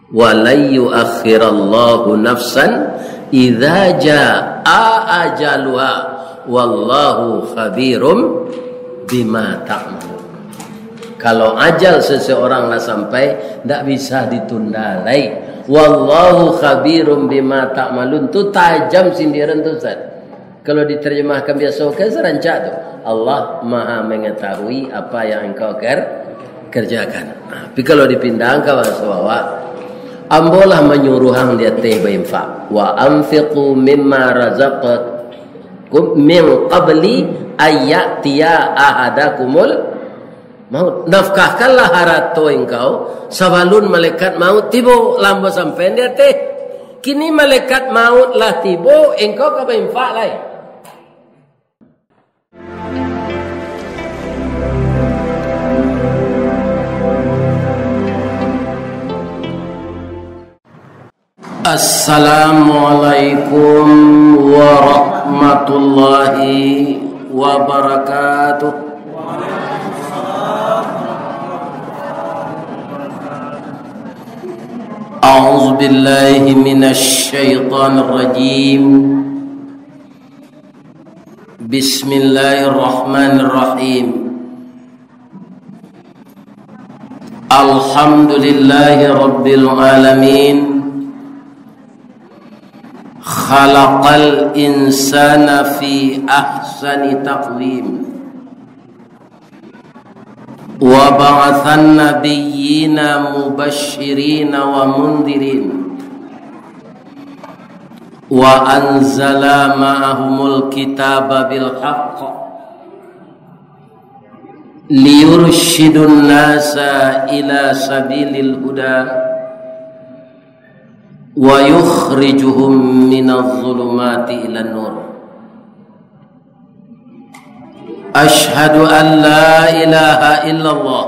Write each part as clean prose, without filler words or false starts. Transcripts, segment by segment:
wa la yuakhirallahu nafsan idza jaa ajaluha wallahu khabirum bima ta'malun. Kalau ajal seseorang lah sampai, tidak bisa ditunda lagi. Wallahu khabirum bima ta'malun tu tajam sindiran tu Ustaz. Kalau diterjemahkan biasa serancak tu, Allah Maha mengetahui apa yang engkau kerjakan. Tapi kalau dipindah ke bawah, ambolah menyuruhang dia teh berinfak. Wa anfiqu mimma razaqakum min qabli ayyatiya ahadakumul maut. Nafkahkanlah harato engkau sabalun malaikat maut tibo lambo sampai dia teh. Kini malaikat maut lah tibo engkau ka berinfak lai. Assalamualaikum warahmatullahi wabarakatuh. A'udzu billahi minasy syaithanir rajim. Bismillahirrahmanirrahim. Alhamdulillahi rabbil alamin. Khalaqal insana fi ahsani taqwim wa ba'athan nabiyyina mubashshirina wa mundhirin wa anzala ma'ahumul kitaba bil haqq liyurshidun nasa ila sabilil huda wa yukhrijuhum minadh dhulumati ilan nur. Ashhadu an la ilaha illallah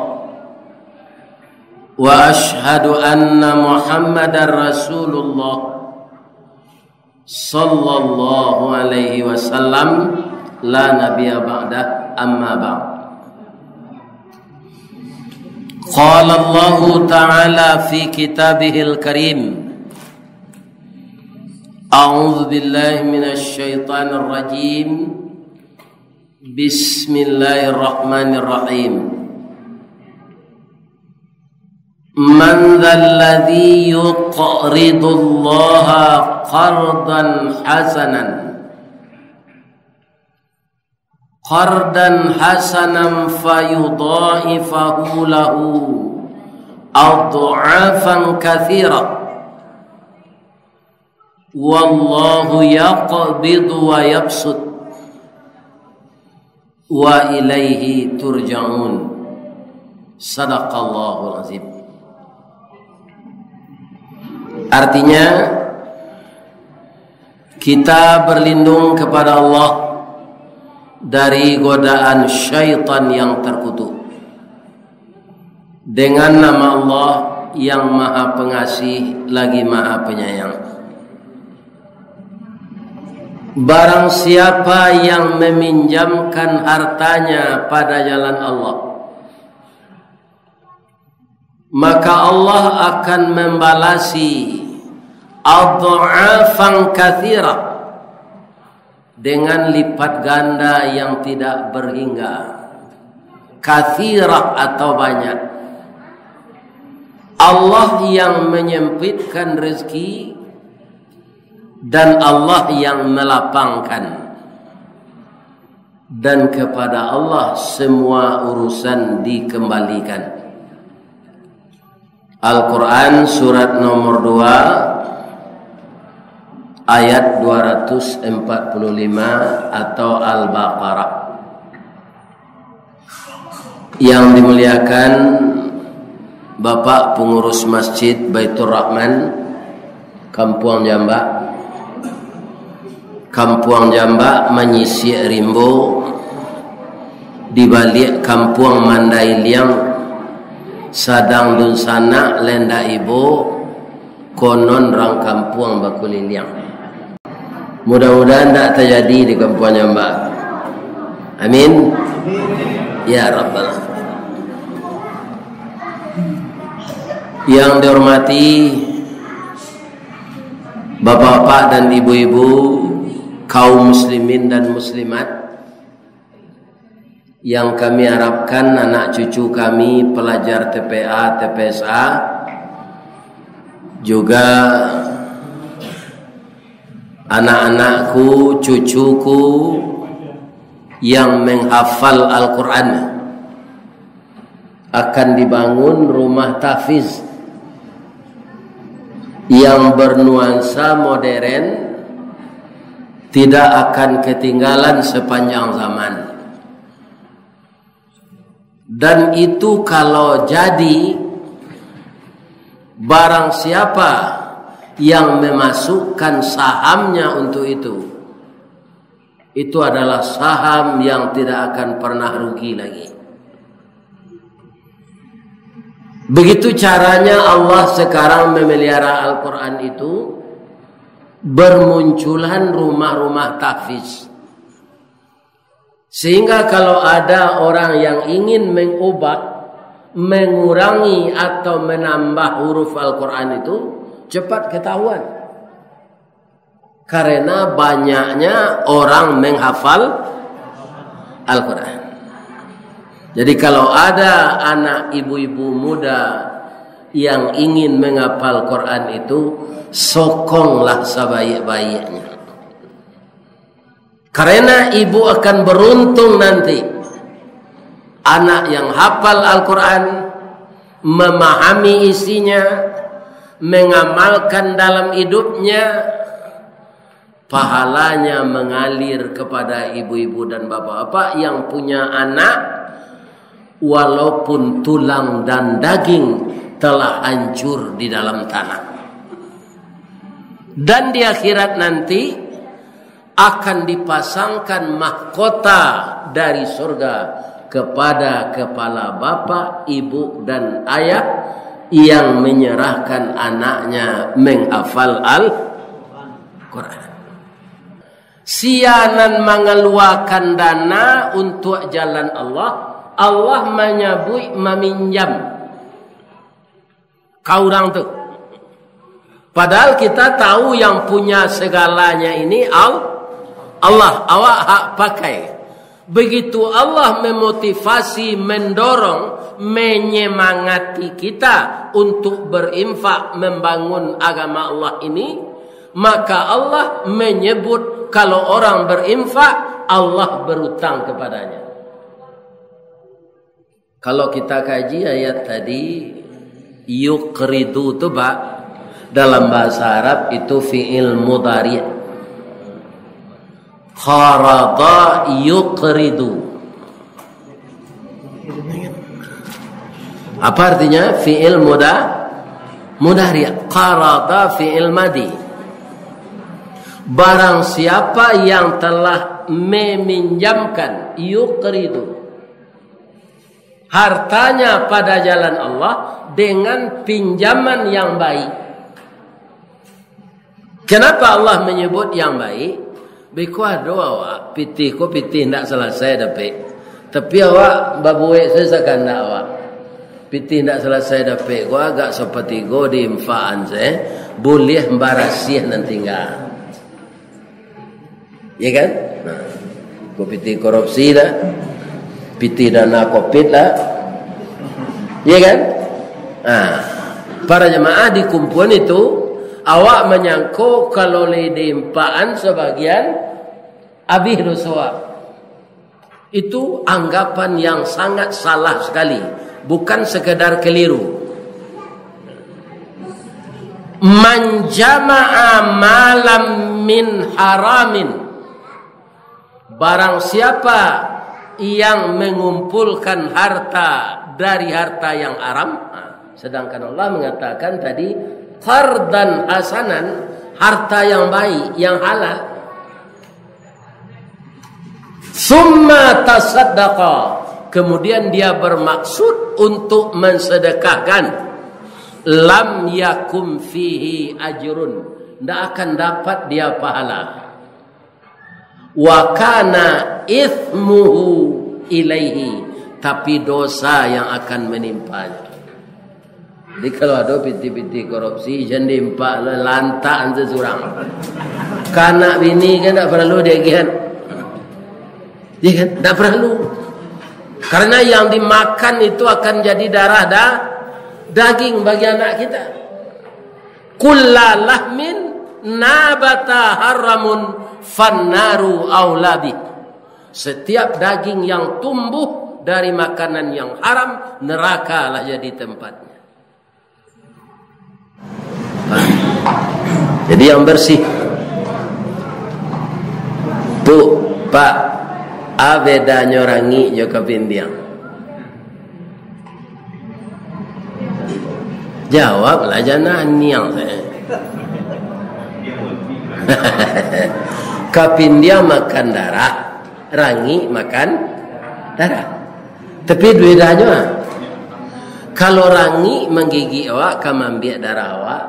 wa ashhadu anna Muhammadar Rasulullah sallallahu alaihi wasallam la nabiyya ba'dah amma ba'd. Qala Allah ta'ala fi kitabihil karim. A'udzu billahi minasy syaithanir rajim. Bismillahirrahmanirrahim. Man dzalladzi yuqridullaha qardan hasanan fayudha'ifahu lahu adha'afan katsira. Wallahu yaqbidu wa yabsut wa ilaihi turja'un. Sadaqallahul azim. Artinya kita berlindung kepada Allah dari godaan syaitan yang terkutuk dengan nama Allah yang Maha Pengasih lagi Maha Penyayang. Barang siapa yang meminjamkan hartanya pada jalan Allah, maka Allah akan membalasi adha'afan katsira dengan lipat ganda yang tidak berhingga. Katsira atau banyak. Allah yang menyempitkan rezeki dan Allah yang melapangkan, dan kepada Allah semua urusan dikembalikan. Al-Quran surat nomor 2 ayat 245 atau Al-Baqarah. Yang dimuliakan Bapak pengurus Masjid Baitur Rahman Kampuang Jamba menyisi Rimbo di balik Kampuang Mandai Liang sadang dun sana lenda ibu konon rang Kampuang Bakuli Liang. Mudah-mudahan tidak terjadi di Kampuang Jamba. Amin ya Rabbal alamin. Yang dihormati Bapak-bapak dan ibu-ibu, kaum muslimin dan muslimat yang kami harapkan anak cucu kami pelajar TPA, TPSA, juga anak-anakku, cucuku yang menghafal Al-Quran, akan dibangun rumah tahfiz yang bernuansa modern, tidak akan ketinggalan sepanjang zaman. Dan itu kalau jadi, barang siapa yang memasukkan sahamnya untuk itu adalah saham yang tidak akan pernah rugi lagi. Begitu caranya Allah sekarang memelihara Al-Quran itu, bermunculan rumah-rumah tahfiz. Sehingga kalau ada orang yang ingin mengubah, mengurangi atau menambah huruf Al-Quran itu, cepat ketahuan. Karena banyaknya orang menghafal Al-Quran. Jadi kalau ada anak ibu-ibu muda yang ingin menghafal Quran itu, sokonglah sebaik-baiknya. Karena ibu akan beruntung nanti. Anak yang hafal Al-Quran, memahami isinya, mengamalkan dalam hidupnya, pahalanya mengalir kepada ibu-ibu dan bapak-bapak yang punya anak, walaupun tulang dan daging telah hancur di dalam tanah. Dan di akhirat nanti akan dipasangkan mahkota dari surga kepada kepala bapak, ibu dan ayah yang menyerahkan anaknya menghafal Al-Quran. Sianan mengeluarkan dana untuk jalan Allah, Allah menyebut meminjam. Kau orang tu. Padahal kita tahu yang punya segalanya ini Allah. Awak hak pakai. Begitu Allah memotivasi, mendorong, menyemangati kita untuk berinfak membangun agama Allah ini, maka Allah menyebut kalau orang berinfak, Allah berutang kepadanya. Kalau kita kaji ayat tadi, yuqridu itu Pak, dalam bahasa Arab itu fi'il mudhari'. Qarada yuqridu. Apa artinya? Fi'il mudhari'. Qarada fi'il madi. Barang siapa yang telah meminjamkan, yuqridu, hartanya pada jalan Allah dengan pinjaman yang baik. Kenapa Allah menyebut yang baik? Bikuah doa awak, pitih ko pitih tidak selesai dapat. Tapi awak babuek sesakan tak awak. Pitih tidak selesai dapat. Ko agak seperti go di infaan saya, boleh embarasih nanti enggak. Ya kan? Nah, ko pitih korupsi dah. Piti dana COVID lah, ya kan? Nah, para jemaah di kumpulan itu, awak menyangkut kalau ledempaan sebagian abih dosa. Itu anggapan yang sangat salah sekali, bukan sekedar keliru. Man jama'a malam min haramin, barang siapa yang mengumpulkan harta dari harta yang haram, sedangkan Allah mengatakan tadi qardan hasanan, harta yang baik, yang halal. Summa tasaddaqa, kemudian dia bermaksud untuk mensedekahkan, lam yakum fihi ajrun, tidak akan dapat dia pahala. Wa kana ithmuhu ilaihi, tapi dosa yang akan menimpanya. Jadi kalau ada piti-piti korupsi, jangan dimpak lantak seseorang. Kanak bini kan tak perlu dia kan. Ya kan? Tak perlu. Karena yang dimakan itu akan jadi darah daging bagi anak kita. Kullalahmin nabata haramun fannaru aulabi. Setiap daging yang tumbuh dari makanan yang haram, neraka lah jadi tempatnya. Jadi yang bersih. Tu Pak, bedanya rangi jo kapindiang. Jawablah jangan niang saya. Kapindiang makan darah, rangi makan darah. Tapi bedanya, kalau rangi menggigit awak, kamu ambil darah awak,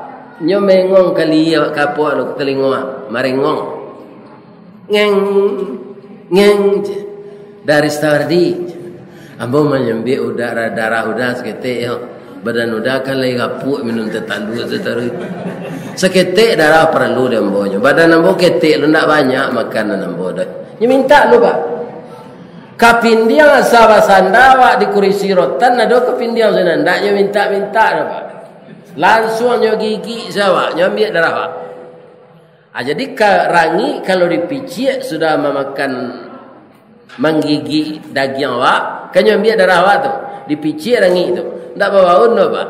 nyo mengong kali awak kapok lu telinga, marengong, ngeng dari stardi, ambo menyembik udara darah udah seketik yo, badan udah kan lagi kapok minum tetandu seterus, seketik darah perlu dia ambonya, badan ambo ketik lu nak banyak makanan ambo dah, nyo minta lu pak. Kapindiang asal sandawa di kursi rotan ada kapindiang sana ndaknya minta apa langsung nyo gigi sawa nyo ambil darah pak. Jadi rangi kalau dipicik sudah memakan menggigi daging awak kan nyo ambil darah awak tu dipicik rangi itu ndak bawa undo pak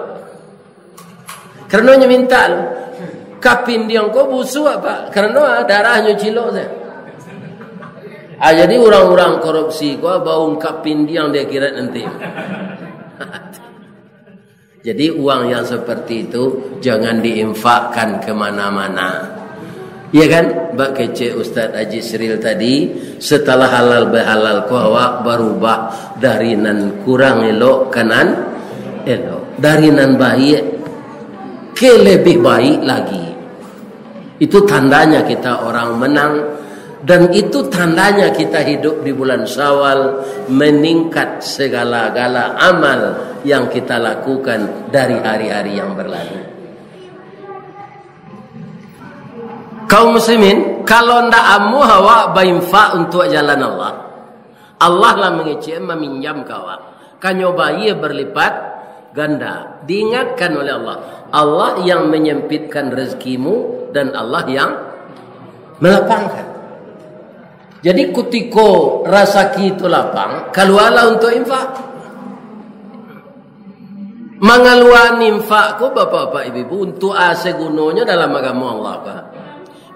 karena nyo minta kapindiang ko busuk pak karena darahnya cilok saya. Jadi orang-orang korupsi kau bau kapindiang dia kira nanti. Jadi uang yang seperti itu jangan diinfakkan kemana-mana. Ya kan? Bak kece Ustaz Haji Sril tadi setelah halal berhalal kau awak berubah dari nan kurang elok kanan elok, dari nan baik ke lebih baik lagi. Itu tandanya kita orang menang. Dan itu tandanya kita hidup di bulan Syawal meningkat segala-gala amal yang kita lakukan dari hari-hari yang berlalu. Kaum muslimin, kalau ndak amu hawa bainfa untuk jalan Allah, Allah lah mengecek meminjam kawa. Kanyo bayi berlipat ganda. Diingatkan oleh Allah. Allah yang menyempitkan rezekimu dan Allah yang melapangkan. Jadi kutiko rasaki itu lapang, keluarlah untuk infak. Mengeluarkan infak ko bapak-bapak ibu-ibu untuk asegunonya dalam agama Allah Pak.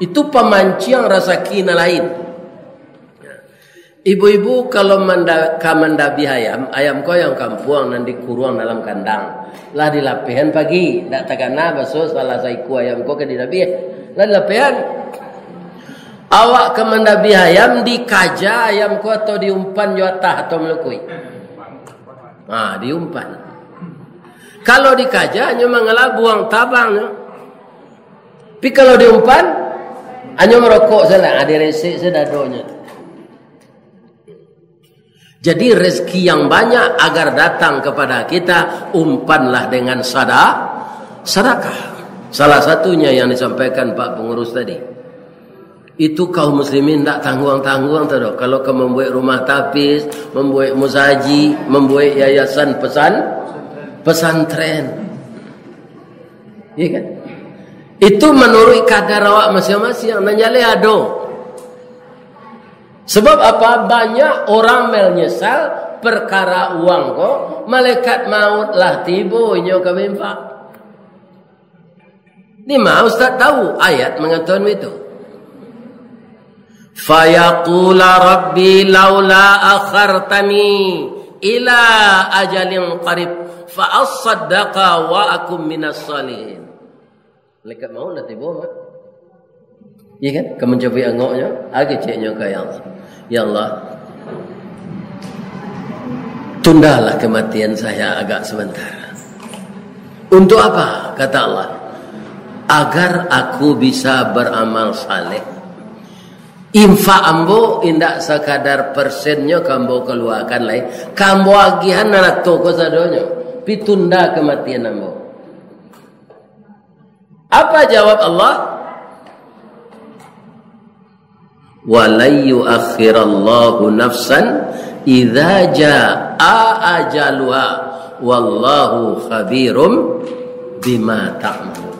Itu pemancing rasaki lain. Ibu-ibu kalau mendabi ayam ko yang kampung dan dikurung dalam kandang. Lah dilapihan pagi, dak takana baso salah saiku ayam ko ke dilapi. Lah dilapihan awak ke mendabi ayam dikaja ayam ku atau diumpan jatah atau melukui. Diumpan. Kalau dikaja hanya mengalah buang tabang. Tapi kalau diumpan hanya merokok salah, ada resik sedadonya. Jadi rezeki yang banyak agar datang kepada kita, umpanlah dengan sedekah. Salah satunya yang disampaikan Pak Pengurus tadi. Itu kaum muslimin tak tangguang-tangguang tu. Kalau kau membuat rumah tapis, membuat musaji, membuat yayasan pesantren. Ya kan? Itu menurut kadar awak masing-masing. Nanjale ado. Sebab apa? Banyak orang menyesal perkara uang ko, malaikat maut lah tiba inyo ka infak. Ni mau Ustaz tahu ayat mengatakan itu. Fayaqula rabbi laula akhartani ila ajalin qarib fa asaddaqa wa akum minas salihin. Malaikat maut lah tiba mak. Ya kan? Kamu mencapai angoknya, agak ceknya ke Allah. Ya Allah, tundalah kematian saya agak sebentar. Untuk apa? Kata Allah, agar aku bisa beramal saleh. Infak ambo indak sekadar persennya kambo keluarkan lain. Kambo agihan anak toko sadonyo. Pitunda kematian ambo. Apa jawab Allah? وَلَنْ يُؤَخِّرَ اللَّهُ نَفْسًا إِذَا جَاءَ أَجَلُهَا وَاللَّهُ خَبِيرٌ بِمَا تَعْمَلُونَ.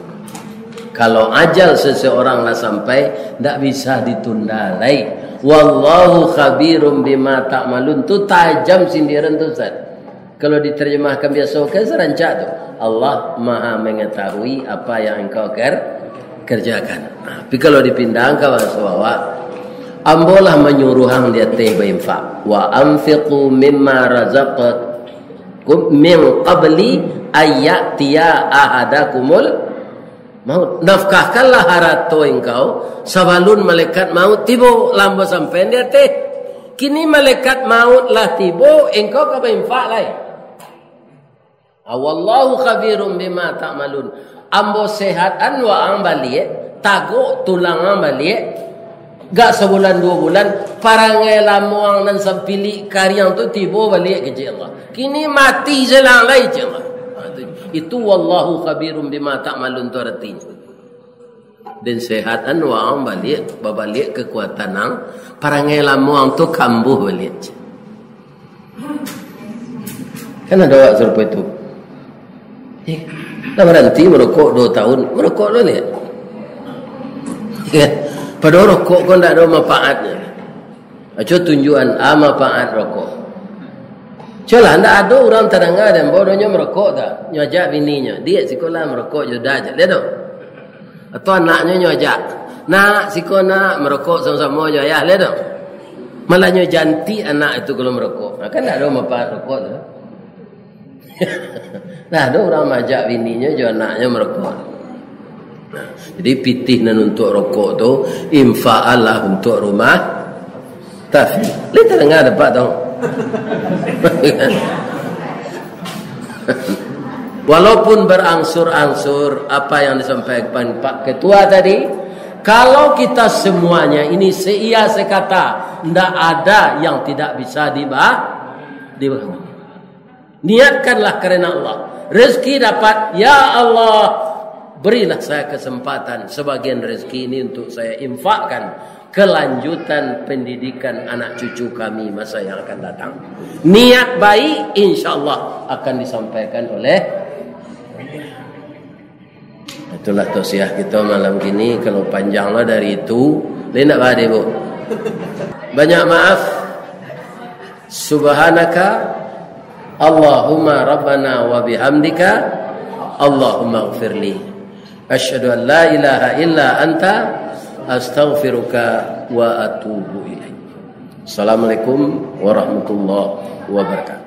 Kalau ajal seseorang lah sampai, tidak bisa ditunda lagi. Wallahu khabirum bima ta'malun. Tu tajam sindiran tu, Ustaz. Kalau diterjemahkan biasa kan serancak tu. Allah Maha mengetahui apa yang engkau kerjakan. Tapi kalau dipindahkan ke bahasa bawah, ambolah menyuruhang dia teh berinfak. Wa anfiqu mimma razaqakum min qabli ayyatiya ahadakumul maut. Nafkahkanlah harato engkau sabalun malaikat maut tibo lambo sampai dia teh. Kini malaikat maut lah tibo engkau ka berinfak lai. Wallahu khabirum bima ta'malun. Ambo sehatan wa ang balik, tago tulang ang balik. Gak sebulan 2 bulan parangai lamuang nan sampili karyang tu tibo balik ke Allah. Kini mati jelang lai Allah. Itu wallahu khabirum bima ta'malun tu artinya. Dan sehatan wa ang balik, babalik kekuatan ang parangai lamuang tu kambuh balik. Kan ada wak serupa itu. Dah berhenti merokok 2 tahun. Merokok dulu lihat. Ya. Pada rokok kau tak ada manfaatnya. Acu tunjuan manfaat rokok. Colah tak ada orang terdengar dan bodohnya merokok tak. Nyajak bininya. Dia sekolah merokok jodoh aja. Lihat tu. Atau anaknya nyajak. Nak sekolah nak merokok sama-sama je. Ya, lihat tu. Malahnya janti anak itu kalau merokok. Kan tak ada manfaat rokok tu. Nah, ada orang majak bininya je anaknya merokok. Nah, jadi pitih nan untuk rokok tu infa'alah untuk rumah tapi lihat dengar dapat tahu. Walaupun berangsur-angsur apa yang disampaikan Pak Ketua tadi, kalau kita semuanya ini seia sekata, tidak ada yang tidak bisa dibahas. Niatkanlah kerana Allah. Rezeki dapat, ya Allah, berilah saya kesempatan sebagian rezeki ini untuk saya infakkan kelanjutan pendidikan anak cucu kami masa yang akan datang. Niat baik insya-Allah akan disampaikan oleh. Itulah tausiah kita malam ini. Kalau panjanglah dari itu, lain tak ada Bu. Banyak maaf. Subhanaka Allahumma rabbana wa bihamdika Allahumma ighfirli. Asyhadu an la ilaha illa anta astaghfiruka wa atubu ilaik. Assalamualaikum warahmatullahi wabarakatuh.